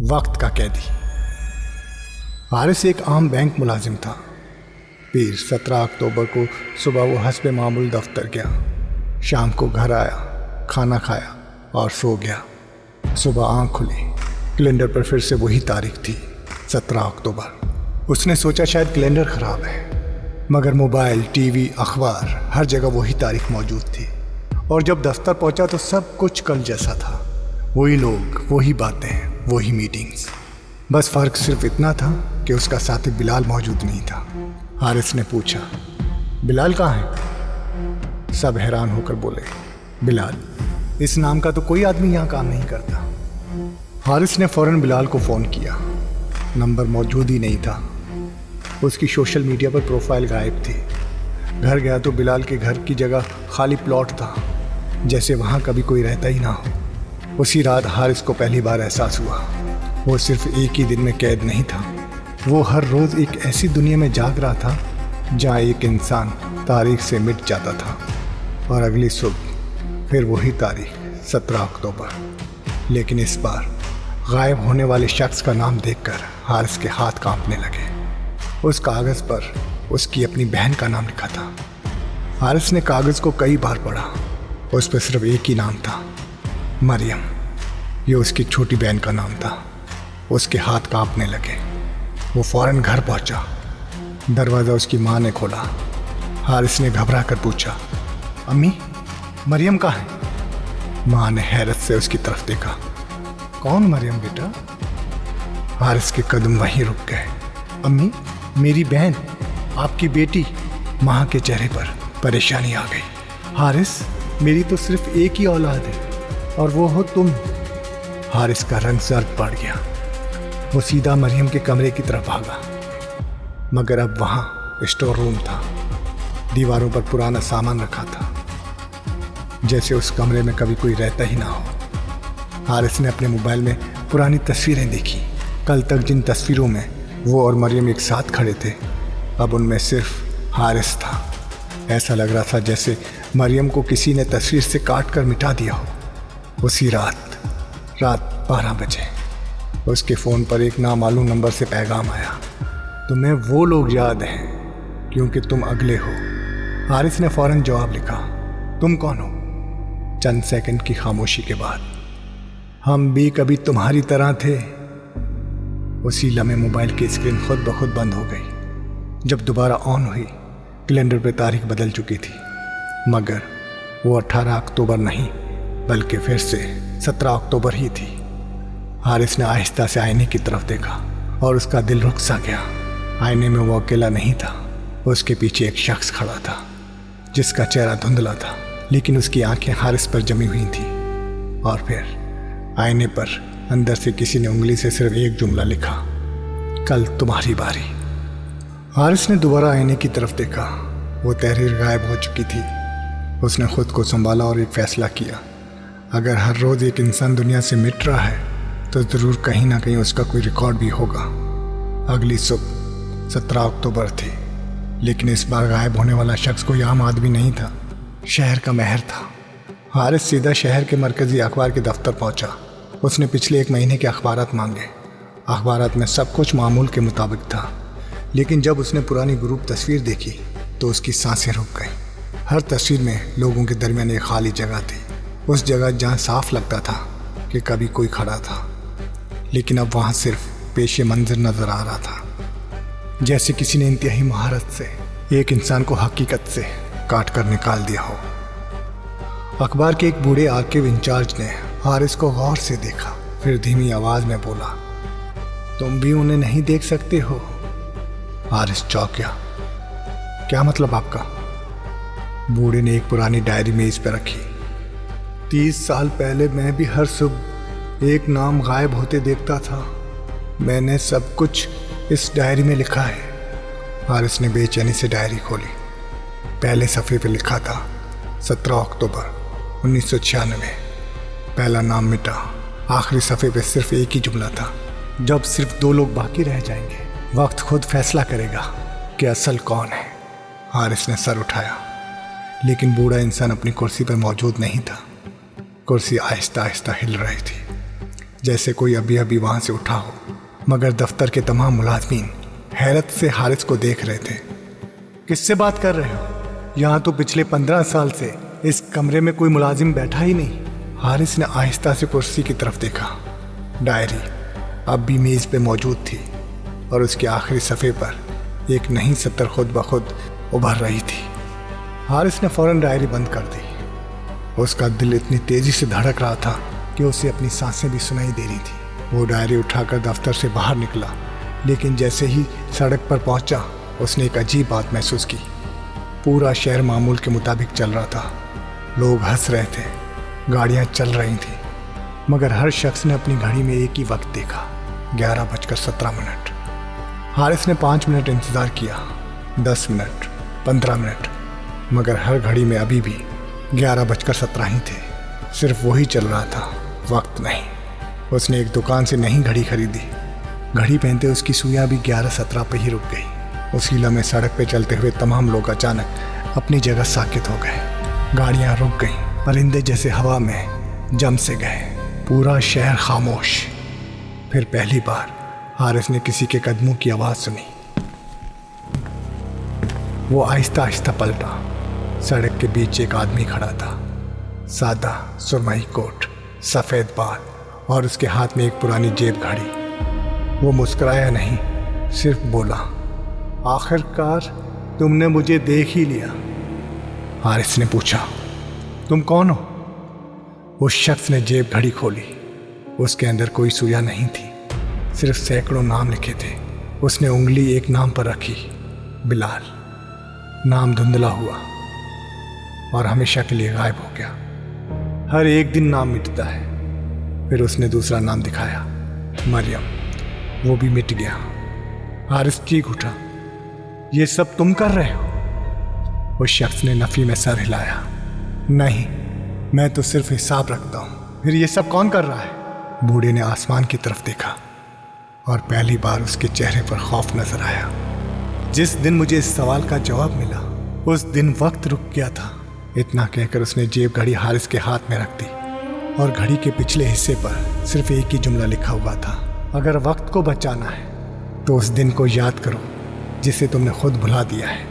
वक्त का कैदी। हारिस एक आम बैंक मुलाजिम था। फिर 17 अक्टूबर को सुबह वो हस्बे मामूल दफ्तर गया। शाम को घर आया, खाना खाया और सो गया। सुबह आँख खुली, कैलेंडर पर फिर से वही तारीख थी, 17 अक्टूबर। उसने सोचा शायद कैलेंडर ख़राब है, मगर मोबाइल, टीवी, अखबार हर जगह वही तारीख मौजूद थी। और जब दफ्तर पहुंचा तो सब कुछ कल जैसा था। वही लोग, वही बातें, वही मीटिंग्स। बस फ़र्क सिर्फ इतना था कि उसका साथी बिलाल मौजूद नहीं था। हारिस ने पूछा, बिलाल कहाँ है? सब हैरान होकर बोले, बिलाल? इस नाम का तो कोई आदमी यहाँ काम नहीं करता। हारिस ने फ़ौरन बिलाल को फ़ोन किया। नंबर मौजूद ही नहीं था। उसकी सोशल मीडिया पर प्रोफाइल गायब थी। घर गया तो बिलाल के घर की जगह खाली प्लॉट था, जैसे वहाँ कभी कोई रहता ही ना हो। उसी रात हारिस को पहली बार एहसास हुआ, वो सिर्फ एक ही दिन में कैद नहीं था। वो हर रोज़ एक ऐसी दुनिया में जाग रहा था जहाँ एक इंसान तारीख से मिट जाता था और अगली सुबह फिर वही तारीख, 17 अक्टूबर। लेकिन इस बार गायब होने वाले शख्स का नाम देखकर हारिस के हाथ कांपने लगे। उस कागज़ पर उसकी अपनी बहन का नाम लिखा था। हारिस ने कागज़ को कई बार पढ़ा। उस पर सिर्फ एक ही नाम था, मरियम। ये उसकी छोटी बहन का नाम था। उसके हाथ कांपने लगे। वो फ़ौरन घर पहुंचा। दरवाज़ा उसकी माँ ने खोला। हारिस ने घबरा कर पूछा, अम्मी, मरियम कहाँ है? माँ ने हैरत से उसकी तरफ देखा। कौन मरियम बेटा? हारिस के कदम वहीं रुक गए। अम्मी, मेरी बहन, आपकी बेटी। माँ के चेहरे पर परेशानी आ गई। हारिस, मेरी तो सिर्फ एक ही औलाद है और वो हो तुम। हारिस का रंग जर्द पड़ गया। वो सीधा मरियम के कमरे की तरफ भागा, मगर अब वहाँ स्टोर रूम था। दीवारों पर पुराना सामान रखा था, जैसे उस कमरे में कभी कोई रहता ही ना हो। हारिस ने अपने मोबाइल में पुरानी तस्वीरें देखी। कल तक जिन तस्वीरों में वो और मरियम एक साथ खड़े थे, अब उनमें सिर्फ हारिस था। ऐसा लग रहा था जैसे मरियम को किसी ने तस्वीर से काट कर मिटा दिया हो। उसी रात 12 बजे उसके फ़ोन पर एक नामालूम नंबर से पैगाम आया, तुम्हें वो लोग याद हैं क्योंकि तुम अगले हो। हारिस ने फ़ौरन जवाब लिखा, तुम कौन हो? चंद सेकंड की खामोशी के बाद, हम भी कभी तुम्हारी तरह थे। उसी लम्हे मोबाइल की स्क्रीन खुद ब खुद बंद हो गई। जब दोबारा ऑन हुई, कैलेंडर पर तारीख बदल चुकी थी, मगर वो 18 अक्टूबर नहीं बल्कि फिर से 17 अक्टूबर ही थी। हारिस ने आहिस्ता से आईने की तरफ देखा और उसका दिल रुक सा गया। आईने में वो अकेला नहीं था। उसके पीछे एक शख्स खड़ा था, जिसका चेहरा धुंधला था, लेकिन उसकी आंखें हारिस पर जमी हुई थी। और फिर आईने पर अंदर से किसी ने उंगली से सिर्फ एक जुमला लिखा, कल तुम्हारी बारी। हारिस ने दोबारा आईने की तरफ देखा। वो तहरीर गायब हो चुकी थी। उसने खुद को संभाला और एक फ़ैसला किया, अगर हर रोज़ एक इंसान दुनिया से मिट रहा है तो ज़रूर कहीं ना कहीं उसका कोई रिकॉर्ड भी होगा। अगली सुबह 17 अक्टूबर थी, लेकिन इस बार गायब होने वाला शख्स कोई आम आदमी नहीं था, शहर का मेहर था। हारिस सीधा शहर के मरकज़ी अखबार के दफ्तर पहुंचा। उसने पिछले 1 महीने के अखबारात मांगे। अखबारात में सब कुछ मामूल के मुताबिक था, लेकिन जब उसने पुरानी ग्रुप तस्वीर देखी तो उसकी सांसें रुक गईं। हर तस्वीर में लोगों के दरमियान एक खाली जगह थी, उस जगह जहाँ साफ लगता था कि कभी कोई खड़ा था, लेकिन अब वहाँ सिर्फ पेशे मंजर नज़र आ रहा था, जैसे किसी ने इंतहाई महारत से एक इंसान को हकीकत से काट कर निकाल दिया हो। अखबार के एक बूढ़े आर्काइव इंचार्ज ने हारिस को गौर से देखा, फिर धीमी आवाज़ में बोला, तुम भी उन्हें नहीं देख सकते हो? हारिस चौंक गया। क्या मतलब आपका? बूढ़े ने एक पुरानी डायरी मेज पर रखी। 30 साल पहले मैं भी हर सुबह एक नाम गायब होते देखता था। मैंने सब कुछ इस डायरी में लिखा है। हारिस ने बेचैनी से डायरी खोली। पहले सफ़े पे लिखा था, 17 अक्टूबर 1996। पहला नाम मिटा। आखिरी सफ़े पे सिर्फ एक ही जुमला था, जब सिर्फ 2 लोग बाकी रह जाएंगे, वक्त खुद फैसला करेगा कि असल कौन है। हारिस ने सर उठाया, लेकिन बूढ़ा इंसान अपनी कुर्सी पर मौजूद नहीं था। कुर्सी आहिस्ता आहिस्ता हिल रही थी। जैसे कोई अभी अभी वहाँ से उठा हो। मगर दफ्तर के तमाम मुलाजमीन हैरत से हारिस को देख रहे थे। किससे बात कर रहे हो? यहाँ तो पिछले 15 साल से इस कमरे में कोई मुलाजिम बैठा ही नहीं। हारिस ने आहिस्ता से कुर्सी की तरफ देखा। डायरी अब भी मेज़ पे मौजूद थी और उसके आखिरी सफ़े पर एक नई सतर खुद ब खुद उभर रही थी। हारिस ने फ़ौरन डायरी बंद कर दी। उसका दिल इतनी तेज़ी से धड़क रहा था कि उसे अपनी सांसें भी सुनाई दे रही थी। वो डायरी उठाकर दफ्तर से बाहर निकला, लेकिन जैसे ही सड़क पर पहुंचा उसने एक अजीब बात महसूस की। पूरा शहर मामूल के मुताबिक चल रहा था। लोग हंस रहे थे, गाड़ियां चल रही थीं, मगर हर शख्स ने अपनी घड़ी में एक ही वक्त देखा, 11:17। हारिस ने 5 मिनट इंतज़ार किया, 10 मिनट, 15 मिनट, मगर हर घड़ी में अभी भी 11:17 ही थे। सिर्फ वही चल रहा था, वक्त नहीं। उसने एक दुकान से नई घड़ी खरीदी। घड़ी पहनते उसकी सुइयां भी 11:17 पर ही रुक गई। उसी लम्हे सड़क पे चलते हुए तमाम लोग अचानक अपनी जगह साकित हो गए। गाड़ियां रुक गईं, परिंदे जैसे हवा में जम से गए। पूरा शहर खामोश। फिर पहली बार हारिस ने किसी के कदमों की आवाज़ सुनी। वो आहिस्ता आहिस्ता पलटा। सड़क के बीच एक आदमी खड़ा था, सादा सुरमई कोट, सफ़ेद बाल और उसके हाथ में एक पुरानी जेब घड़ी। वो मुस्कुराया नहीं, सिर्फ बोला, आखिरकार तुमने मुझे देख ही लिया। हारिस ने पूछा, तुम कौन हो? उस शख्स ने जेब घड़ी खोली। उसके अंदर कोई सुइया नहीं थी, सिर्फ सैकड़ों नाम लिखे थे। उसने उंगली एक नाम पर रखी, बिलाल। नाम धुंधला हुआ और हमेशा के लिए गायब हो गया। हर एक दिन नाम मिटता है। फिर उसने दूसरा नाम दिखाया, मरियम। वो भी मिट गया। हारिस चीख उठा, ये सब तुम कर रहे हो? उस शख्स ने नफी में सर हिलाया, नहीं, मैं तो सिर्फ हिसाब रखता हूँ। फिर ये सब कौन कर रहा है? बूढ़े ने आसमान की तरफ देखा और पहली बार उसके चेहरे पर खौफ नजर आया। जिस दिन मुझे इस सवाल का जवाब मिला उस दिन वक्त रुक गया था। इतना कहकर उसने जेब घड़ी हारिस के हाथ में रख दी और घड़ी के पिछले हिस्से पर सिर्फ एक ही जुमला लिखा हुआ था, अगर वक्त को बचाना है तो उस दिन को याद करो जिसे तुमने खुद भुला दिया है।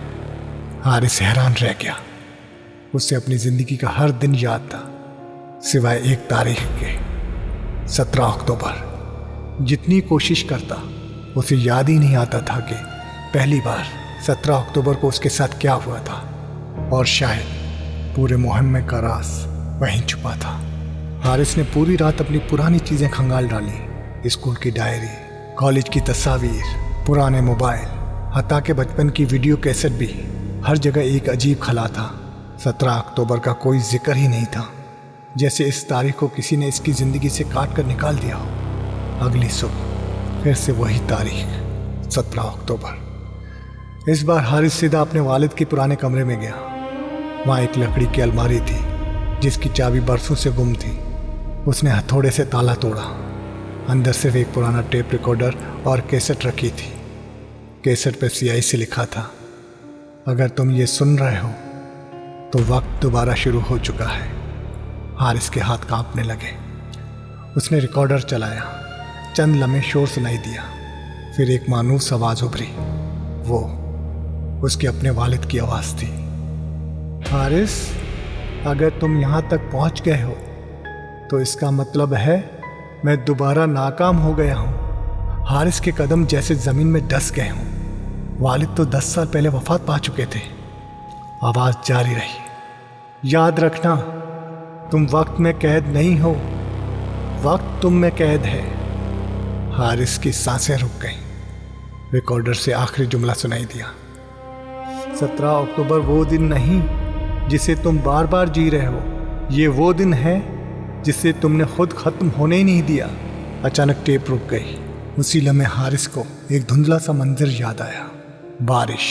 हारिस हैरान रह गया। उसे अपनी ज़िंदगी का हर दिन याद था, सिवाय एक तारीख के, 17 अक्टूबर। जितनी कोशिश करता उसे याद ही नहीं आता था कि पहली बार 17 अक्टूबर को उसके साथ क्या हुआ था, और शायद पूरे मुहिम का राज वहीं छुपा था। हारिस ने पूरी रात अपनी पुरानी चीज़ें खंगाल डाली, स्कूल की डायरी, कॉलेज की तस्वीर, पुराने मोबाइल, हत्ता के बचपन की वीडियो कैसेट भी। हर जगह एक अजीब खला था। 17 अक्टूबर का कोई जिक्र ही नहीं था, जैसे इस तारीख को किसी ने इसकी ज़िंदगी से काट कर निकाल दिया हो। अगली सुबह फिर से वही तारीख, 17 अक्टूबर। इस बार हारिस सीधा अपने वालिद के पुराने कमरे में गया। वहाँ एक लकड़ी की अलमारी थी जिसकी चाबी बरसों से गुम थी। उसने हथौड़े से ताला तोड़ा। अंदर सिर्फ एक पुराना टेप रिकॉर्डर और कैसेट रखी थी। कैसेट पर स्याही से लिखा था, अगर तुम ये सुन रहे हो तो वक्त दोबारा शुरू हो चुका है। हारिस के हाथ कांपने लगे। उसने रिकॉर्डर चलाया। चंद लम्हे शोर सुनाई दिया। फिर एक मानूस आवाज़ उभरी। वो उसके अपने वालिद की आवाज़ थी। हारिस, अगर तुम यहाँ तक पहुँच गए हो तो इसका मतलब है मैं दोबारा नाकाम हो गया हूँ। हारिस के कदम जैसे ज़मीन में डस गए हों। वालिद तो 10 साल पहले वफात पा चुके थे। आवाज़ जारी रही, याद रखना, तुम वक्त में कैद नहीं हो, वक्त तुम में कैद है। हारिस की सांसें रुक गईं। रिकॉर्डर से आखिरी जुमला सुनाई दिया, 17 अक्टूबर वो दिन नहीं जिसे तुम बार बार जी रहे हो, ये वो दिन है जिसे तुमने खुद ख़त्म होने ही नहीं दिया। अचानक टेप रुक गई। उसी लम्हे हारिस को एक धुंधला सा मंजर याद आया। बारिश,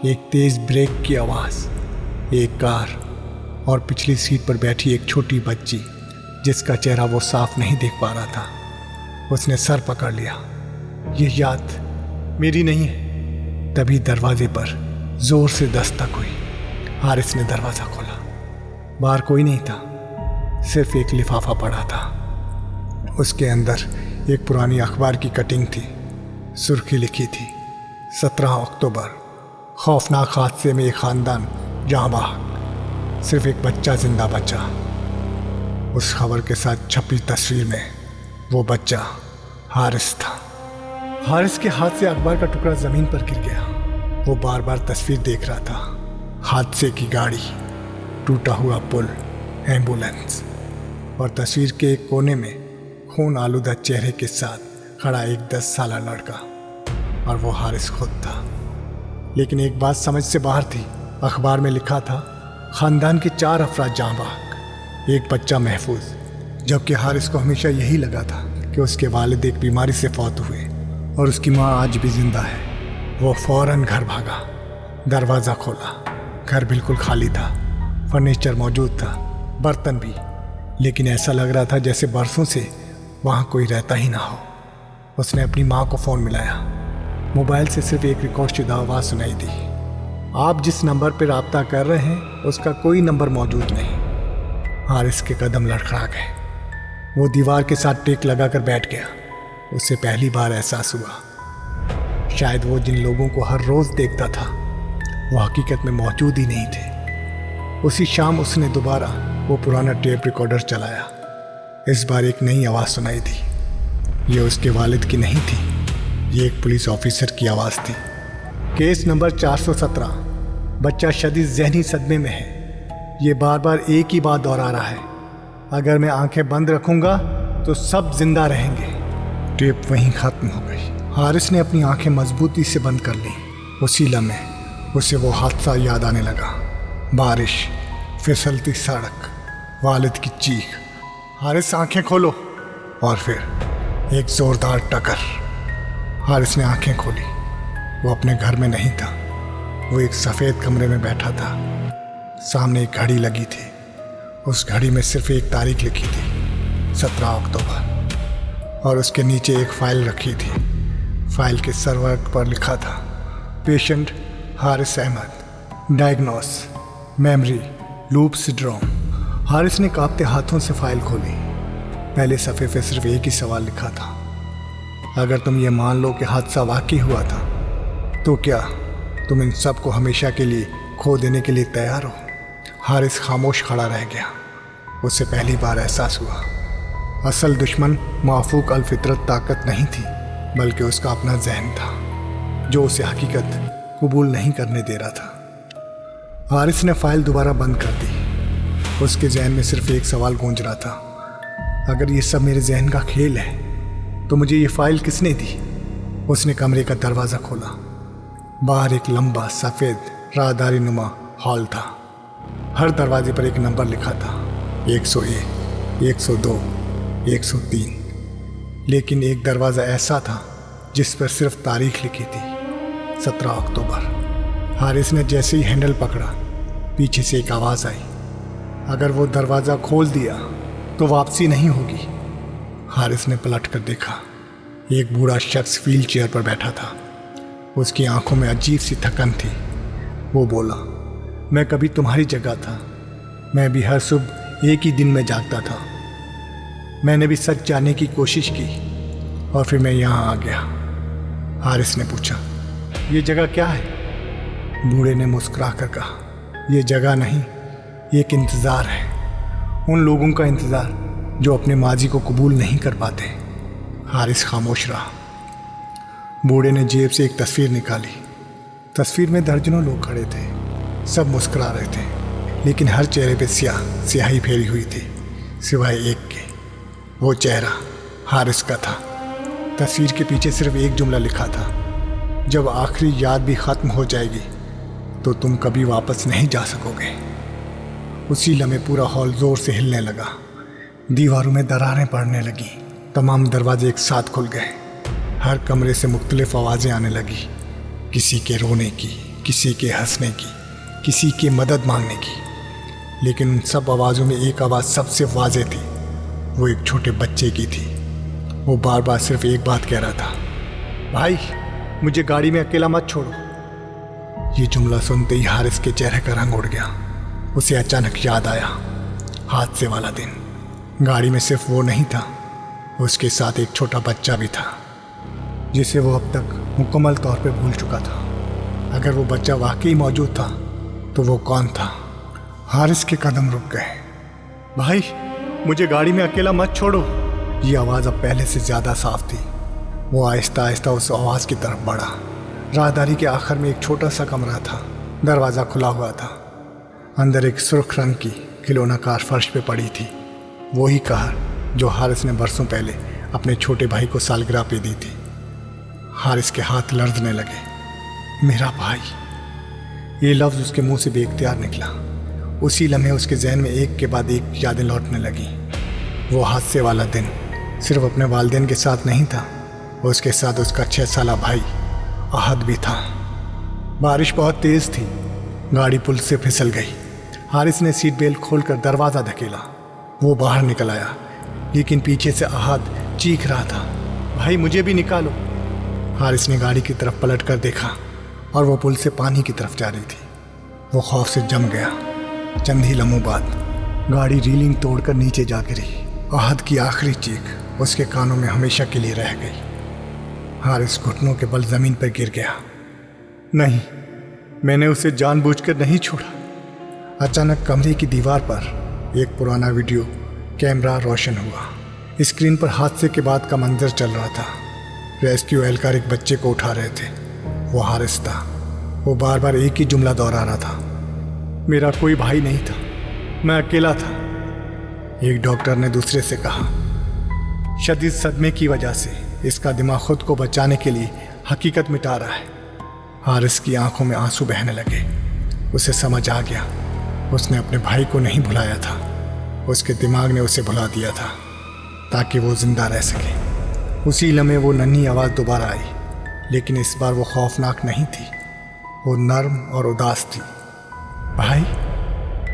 एक तेज़ ब्रेक की आवाज़, एक कार और पिछली सीट पर बैठी एक छोटी बच्ची जिसका चेहरा वो साफ नहीं देख पा रहा था। उसने सर पकड़ लिया, ये याद मेरी नहीं है। तभी दरवाजे पर जोर से दस्तक हुई। हारिस ने दरवाज़ा खोला। बाहर कोई नहीं था, सिर्फ एक लिफाफा पड़ा था। उसके अंदर एक पुरानी अखबार की कटिंग थी। सुर्खी लिखी थी, 17 अक्टूबर, खौफनाक हादसे में एक खानदान जहाँ बहक, सिर्फ एक बच्चा जिंदा बचा। उस खबर के साथ छपी तस्वीर में वो बच्चा हारिस था। हारिस के हाथ से अखबार का टुकड़ा जमीन पर गिर गया। वो बार बार तस्वीर देख रहा था, हादसे की गाड़ी, टूटा हुआ पुल, एम्बुलेंस, और तस्वीर के एक कोने में खून आलूदा चेहरे के साथ खड़ा एक 10 साला लड़का, और वो हारिस खुद था। लेकिन एक बात समझ से बाहर थी। अखबार में लिखा था, खानदान के 4 अफराद जाँ बहक, एक बच्चा महफूज। जबकि हारिस को हमेशा यही लगा था कि उसके वालिद एक बीमारी से फौत हुए और उसकी माँ आज भी जिंदा है। वो फौरन घर भागा, दरवाज़ा खोला। घर बिल्कुल खाली था, फर्नीचर मौजूद था, बर्तन भी, लेकिन ऐसा लग रहा था जैसे बरसों से वहाँ कोई रहता ही ना हो। उसने अपनी माँ को फ़ोन मिलाया। मोबाइल से सिर्फ एक रिकॉर्ड शुदा आवाज़ सुनाई दी, आप जिस नंबर पर रब्ता कर रहे हैं उसका कोई नंबर मौजूद नहीं। हारिस के कदम लड़खड़ा गए। वो दीवार के साथ टेक लगाकर बैठ गया। उसे पहली बार एहसास हुआ, शायद वो जिन लोगों को हर रोज़ देखता था वो हकीकत में मौजूद ही नहीं थे। उसी शाम उसने दोबारा वो पुराना टेप रिकॉर्डर चलाया। इस बार एक नई आवाज़ सुनाई दी। ये उसके वालिद की नहीं थी, ये एक पुलिस ऑफिसर की आवाज़ थी। केस नंबर 417, बच्चा शदीद जहनी सदमे में है। ये बार बार एक ही बात दोहरा रहा है, अगर मैं आंखें बंद रखूंगा तो सब जिंदा रहेंगे। टेप वहीं ख़त्म हो गई। हारिस ने अपनी आंखें मजबूती से बंद कर ली। उसी लम्हे उसे वो हादसा याद आने लगा। बारिश, फिसलती सड़क, वालिद की चीख, हारिस आंखें खोलो, और फिर एक ज़ोरदार टक्कर। हारिस ने आंखें खोली। वो अपने घर में नहीं था, वो एक सफ़ेद कमरे में बैठा था। सामने एक घड़ी लगी थी। उस घड़ी में सिर्फ एक तारीख लिखी थी, 17 अक्टूबर, और उसके नीचे एक फ़ाइल रखी थी। फाइल के सरवर्क पर लिखा था, patient Haris Ahmed, diagnose memory loop syndrome. Haris ने कांपते हाथों से फाइल खोली। पहले सफ़े पे सिर्फ एक ही सवाल लिखा था, अगर तुम ये मान लो कि हादसा वाकई हुआ था तो क्या तुम इन सब को हमेशा के लिए खो देने के लिए तैयार हो? हारिस खामोश खड़ा रह गया। उससे पहली बार एहसास हुआ, असल दुश्मन माफूक अलफितरत ताकत नहीं थी, बल्कि उसका अपना जहन था जो उसे हकीकत कबूल नहीं करने दे रहा था। हारिस ने फाइल दोबारा बंद कर दी। उसके जहन में सिर्फ एक सवाल गूंज रहा था, अगर ये सब मेरे जहन का खेल है तो मुझे ये फाइल किसने दी? उसने कमरे का दरवाज़ा खोला। बाहर एक लंबा सफ़ेद राहदारी नुमा हॉल था। हर दरवाजे पर एक नंबर लिखा था, 101, 102, 103। लेकिन एक दरवाज़ा ऐसा था जिस पर सिर्फ तारीख लिखी थी, 17 अक्टूबर। हारिस ने जैसे ही हैंडल पकड़ा, पीछे से एक आवाज़ आई, अगर वो दरवाज़ा खोल दिया तो वापसी नहीं होगी। हारिस ने पलट कर देखा, एक बूढ़ा शख्स व्हील चेयर पर बैठा था। उसकी आंखों में अजीब सी थकन थी। वो बोला, मैं कभी तुम्हारी जगह था, मैं भी हर सुबह एक ही दिन में जागता था। मैंने भी सच जानने की कोशिश की और फिर मैं यहाँ आ गया। हारिस ने पूछा, ये जगह क्या है? बूढ़े ने मुस्कुरा कर कहा, ये जगह नहीं, ये एक इंतज़ार है, उन लोगों का इंतज़ार जो अपने माजी को कबूल नहीं कर पाते। हारिस खामोश रहा। बूढ़े ने जेब से एक तस्वीर निकाली। तस्वीर में दर्जनों लोग खड़े थे, सब मुस्कुरा रहे थे, लेकिन हर चेहरे पे स्याही फेरी हुई थी, सिवाय एक के। वो चेहरा हारिस का था। तस्वीर के पीछे सिर्फ एक जुमला लिखा था, जब आखिरी याद भी ख़त्म हो जाएगी तो तुम कभी वापस नहीं जा सकोगे। उसी लम्हे पूरा हॉल ज़ोर से हिलने लगा। दीवारों में दरारें पड़ने लगीं। तमाम दरवाजे एक साथ खुल गए। हर कमरे से मुख्तलिफ आवाज़ें आने लगी, किसी के रोने की, किसी के हंसने की, किसी के मदद मांगने की। लेकिन उन सब आवाज़ों में एक आवाज़ सबसे वाज़ेह थी। वो एक छोटे बच्चे की थी। वो बार बार सिर्फ एक बात कह रहा था, भाई मुझे गाड़ी में अकेला मत छोड़ो। ये जुमला सुनते ही हारिस के चेहरे का रंग उड़ गया। उसे अचानक याद आया, हादसे वाला दिन। गाड़ी में सिर्फ वो नहीं था, اس کے ساتھ ایک چھوٹا بچہ بھی تھا جسے وہ اب تک مکمل طور پہ بھول چکا تھا۔ اگر وہ بچہ واقعی موجود تھا تو وہ کون تھا؟ حارث کے قدم رک گئے۔ بھائی مجھے گاڑی میں اکیلا مت چھوڑو۔ یہ آواز اب پہلے سے زیادہ صاف تھی۔ وہ آہستہ آہستہ اس آواز کی طرف بڑھا۔ راہداری کے آخر میں ایک چھوٹا سا کمرہ تھا، دروازہ کھلا ہوا تھا۔ اندر ایک سرخ رنگ کی کھلونا کار فرش پہ پڑی تھی، وہی کار جو حارث نے برسوں پہلے اپنے چھوٹے بھائی کو سالگرہ پہ دی تھی۔ حارث کے ہاتھ لرزنے لگے۔ میرا بھائی، یہ لفظ اس کے منہ سے بے اختیار نکلا۔ اسی لمحے اس کے ذہن میں ایک کے بعد ایک یادیں لوٹنے لگیں۔ وہ حادثے والا دن صرف اپنے والدین کے ساتھ نہیں تھا، اس کے ساتھ اس کا 6 سالہ بھائی احد بھی تھا۔ بارش بہت تیز تھی، گاڑی پل سے پھسل گئی۔ حارث نے سیٹ بیلٹ کھول کر دروازہ دھکیلا۔ وہ باہر نکل آیا، لیکن پیچھے سے احد چیخ رہا تھا، بھائی مجھے بھی نکالو۔ حارث نے گاڑی کی طرف پلٹ کر دیکھا اور وہ پل سے پانی کی طرف جا رہی تھی۔ وہ خوف سے جم گیا۔ چند ہی لمحوں بعد گاڑی ریلنگ توڑ کر نیچے جا گری۔ احد کی آخری چیخ اس کے کانوں میں ہمیشہ کے لیے رہ گئی۔ حارث گھٹنوں کے بل زمین پر گر گیا۔ نہیں، میں نے اسے جان بوجھ کر نہیں چھوڑا۔ اچانک کمرے کی دیوار پر ایک پرانا ویڈیو کیمرہ روشن ہوا۔ اسکرین پر حادثے کے بعد کا منظر چل رہا تھا۔ ریسکیو اہلکار ایک بچے کو اٹھا رہے تھے۔ وہ حارث تھا۔ وہ بار بار ایک ہی جملہ دہرا رہا تھا، میرا کوئی بھائی نہیں تھا، میں اکیلا تھا۔ ایک ڈاکٹر نے دوسرے سے کہا، شدید صدمے کی وجہ سے اس کا دماغ خود کو بچانے کے لیے حقیقت مٹا رہا ہے۔ حارث کی آنکھوں میں آنسو بہنے لگے۔ اسے سمجھ آ گیا، اس نے اپنے بھائی کو نہیں بھلایا تھا، اس کے دماغ نے اسے بھلا دیا تھا تاکہ وہ زندہ رہ سکے۔ اسی لمحے وہ ننھی آواز دوبارہ آئی، لیکن اس بار وہ خوفناک نہیں تھی، وہ نرم اور اداس تھی۔ بھائی،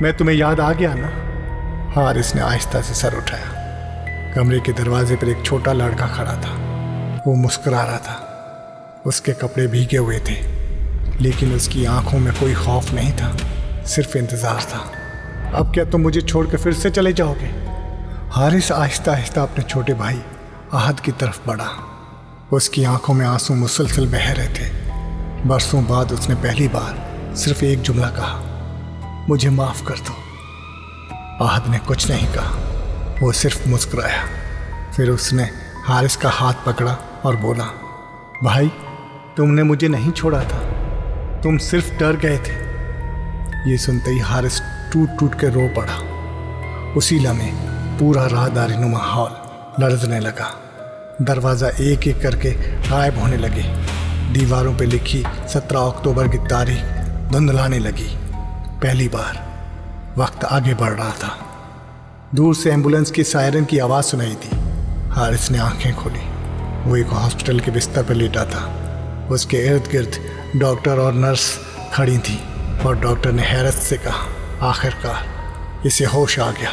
میں تمہیں یاد آ گیا نا؟ حارث نے آہستہ سے سر اٹھایا۔ کمرے کے دروازے پر ایک چھوٹا لڑکا کھڑا تھا۔ وہ مسکرا رہا تھا۔ اس کے کپڑے بھیگے ہوئے تھے، لیکن اس کی آنکھوں میں کوئی خوف نہیں تھا، صرف انتظار تھا۔ اب کیا تم مجھے چھوڑ کر پھر سے چلے جاؤ گے؟ حارث آہستہ آہستہ اپنے چھوٹے بھائی احد کی طرف بڑھا۔ اس کی آنکھوں میں آنسو مسلسل بہہ رہے تھے۔ برسوں بعد اس نے پہلی بار صرف ایک جملہ کہا، مجھے معاف کر دو۔ احد نے کچھ نہیں کہا، وہ صرف مسکرایا۔ پھر اس نے حارث کا ہاتھ پکڑا اور بولا، بھائی تم نے مجھے نہیں چھوڑا تھا، تم صرف ڈر گئے تھے۔ یہ سنتے ہی حارث ٹوٹ ٹوٹ کے رو پڑا۔ اسی لمحے پورا راہداری نما ہال لرزنے لگا۔ دروازہ ایک ایک کر کے غائب ہونے لگے۔ دیواروں پہ لکھی 17 اکتوبر کی تاریخ دھندلانے لگی۔ پہلی بار وقت آگے بڑھ رہا تھا۔ دور سے ایمبولینس کی سائرن کی آواز سنائی دی۔ حارث نے آنکھیں کھولی۔ وہ ایک ہاسپٹل کے بستر پر لیٹا تھا۔ اس کے ارد گرد ڈاکٹر اور نرس کھڑی تھیں، اور ڈاکٹر نے حیرت سے کہا، آخر کار اسے ہوش آ گیا۔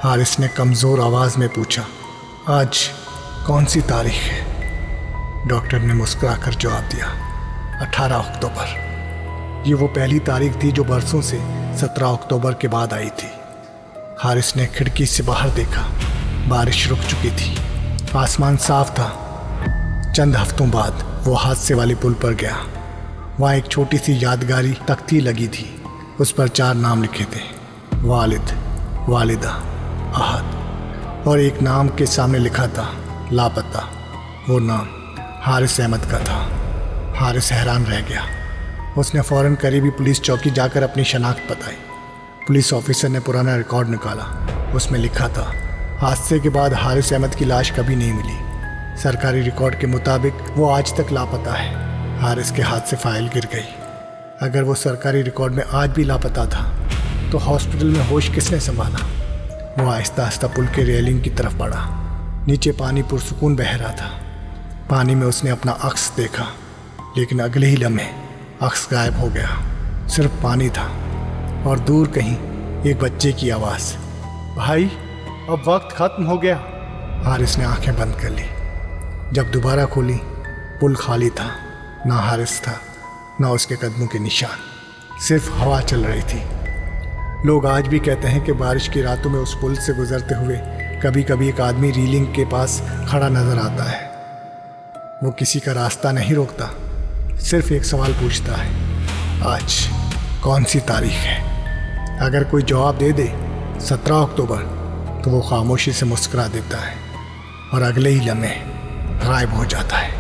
حارث نے کمزور آواز میں پوچھا، آج کون سی تاریخ ہے؟ ڈاکٹر نے مسکرا کر جواب دیا، 18 اکتوبر۔ یہ وہ پہلی تاریخ تھی جو برسوں سے 17 اکتوبر کے بعد آئی تھی۔ حارث نے کھڑکی سے باہر دیکھا۔ بارش رک چکی تھی، آسمان صاف تھا۔ چند ہفتوں بعد وہ حادثے والے پل پر گیا۔ وہاں ایک چھوٹی سی یادگاری تختی لگی تھی۔ اس پر 4 نام لکھے تھے، والد، والدہ، احد، اور ایک نام کے سامنے لکھا تھا، لاپتہ۔ وہ نام حارث احمد کا تھا۔ حارث حیران رہ گیا۔ اس نے فوراً قریبی پولیس چوکی جا کر اپنی شناخت بتائی۔ پولیس آفیسر نے پرانا ریکارڈ نکالا۔ اس میں لکھا تھا، حادثے کے بعد حارث احمد کی لاش کبھی نہیں ملی۔ سرکاری ریکارڈ کے مطابق وہ آج تک لاپتہ ہے۔ حارث کے ہاتھ سے فائل گر گئی۔ اگر وہ سرکاری ریکارڈ میں آج بھی لاپتہ تھا تو ہاسپٹل میں ہوش کس نے سنبھالا؟ وہ آہستہ آہستہ پل کے ریلنگ کی طرف بڑھا۔ نیچے پانی پرسکون بہہ رہا تھا۔ پانی میں اس نے اپنا عکس دیکھا، لیکن اگلے ہی لمحے عکس غائب ہو گیا۔ صرف پانی تھا، اور دور کہیں ایک بچے کی آواز، بھائی اب وقت ختم ہو گیا۔ حارث نے آنکھیں بند کر لی۔ جب دوبارہ کھولی، پل خالی تھا۔ نہ حارث تھا، نہ اس کے قدموں کے نشان، صرف ہوا چل رہی تھی۔ لوگ آج بھی کہتے ہیں کہ بارش کی راتوں میں اس پل سے گزرتے ہوئے کبھی کبھی ایک آدمی ریلنگ کے پاس کھڑا نظر آتا ہے. وہ کسی کا راستہ نہیں روکتا, صرف ایک سوال پوچھتا ہے, آج کون سی تاریخ ہے؟ اگر کوئی جواب دے دے 17 اکتوبر تو وہ خاموشی سے مسکرا دیتا ہے اور اگلے ہی لمحے غائب ہو جاتا ہے.